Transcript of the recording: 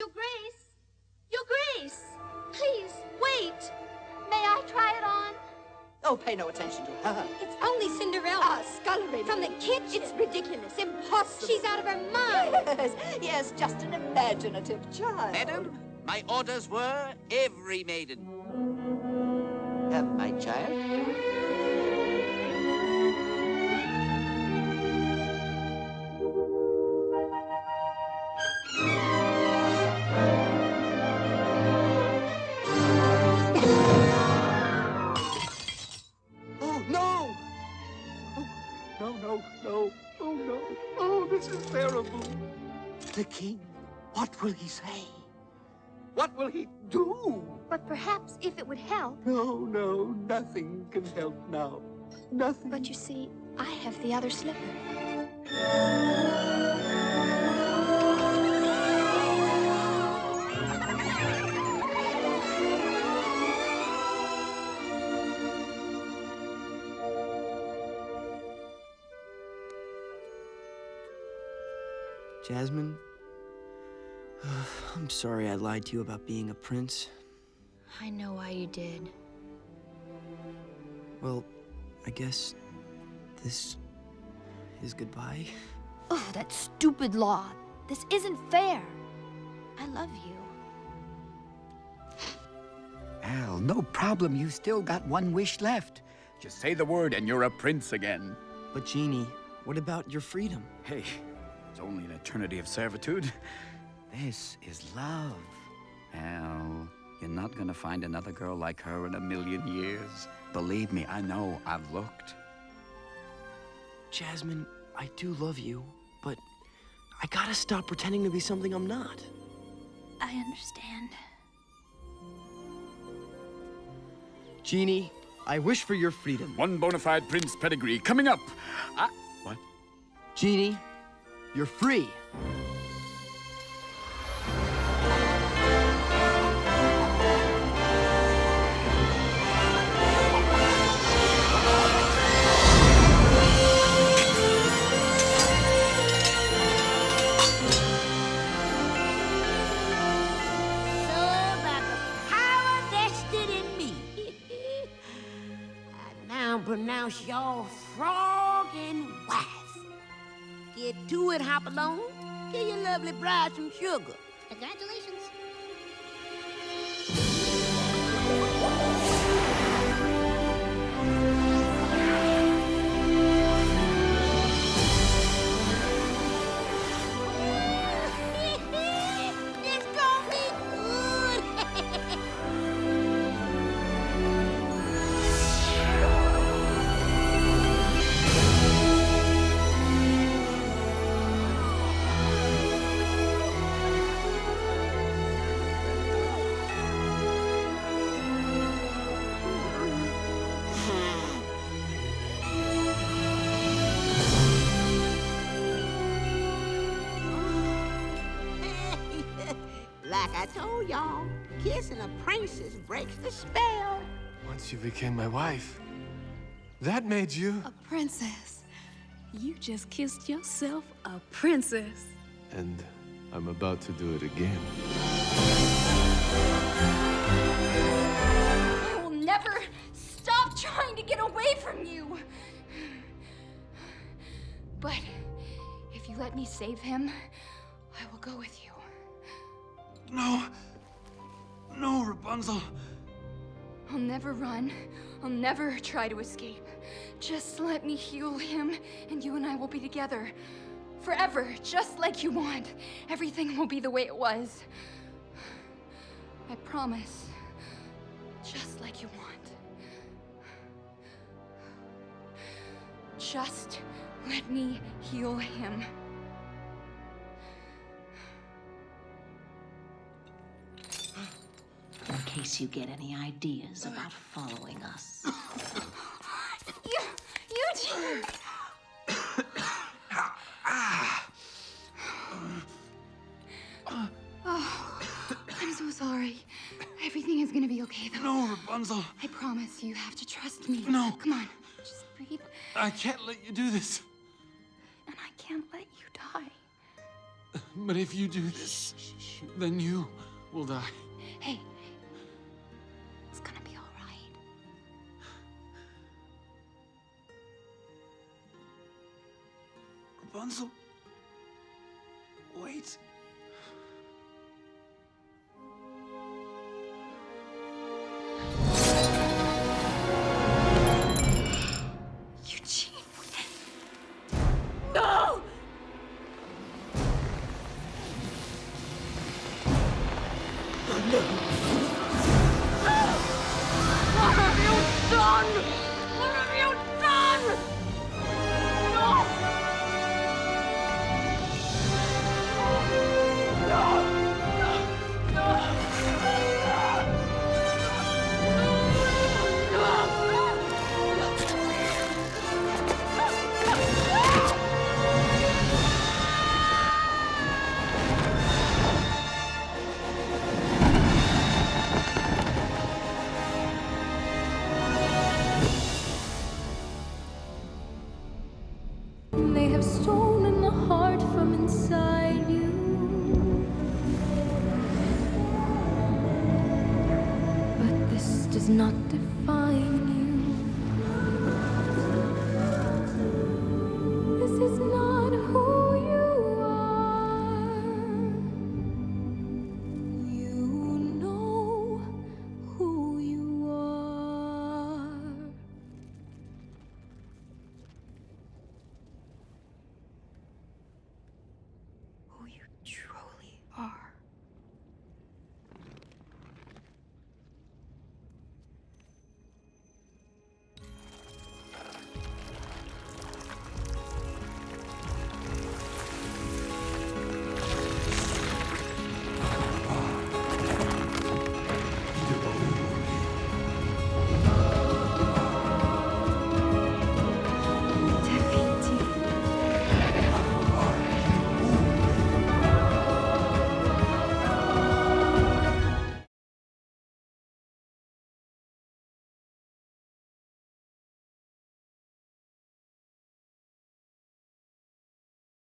Your Grace! Your Grace! Please, wait! May I try it on? Oh, pay no attention to her. It's only Cinderella. Ah, scullery. From the kitchen. It's ridiculous, impossible. She's out of her mind. Yes, just an imaginative child. Madam, my orders were every maiden. My child? Oh, no! Oh, no. Oh, no. Oh, this is terrible. The king, what will he say? What will he do? But perhaps if it would help. No, nothing can help now. Nothing. But you see, I have the other slipper. Jasmine, I'm sorry I lied to you about being a prince. I know why you did. Well, I guess this is goodbye. Oh, that stupid law. This isn't fair. I love you. Al, no problem. You still got one wish left. Just say the word and you're a prince again. But Jeannie, what about your freedom? Hey, it's only an eternity of servitude. This is love. Al, you're not gonna find another girl like her in a million years. Believe me, I know. I've looked. Jasmine, I do love you, but I gotta stop pretending to be something I'm not. I understand. Jeannie, I wish for your freedom. One bona fide prince pedigree coming up. What? Jeannie, you're free. Pronounce your frog and wife. Get to it, Hopalong. Give your lovely bride some sugar. Congratulations. This gonna be good. Like I told y'all, kissing a princess breaks the spell. Once you became my wife, that made you... A princess. You just kissed yourself a princess. And I'm about to do it again. I will never stop trying to get away from you. But if you let me save him, I will go with you. No, Rapunzel. I'll never run. I'll never try to escape. Just let me heal him, and you and I will be together. Forever, just like you want. Everything will be the way it was. I promise. Just like you want. Just let me heal him. In case you get any ideas about following us. Eugene! Oh, I'm so sorry. Everything is gonna be okay, though. No, Rapunzel. I promise you have to trust me. No. Come on, just breathe. I can't let you do this. And I can't let you die. But if you do this... Shh, shh, shh. salvation. Then you will die. Hey, it's gonna be all right. Rapunzel. Wait. Eugene. No! What have you done? What have you done? No! They have stolen the heart from inside you. But this does not define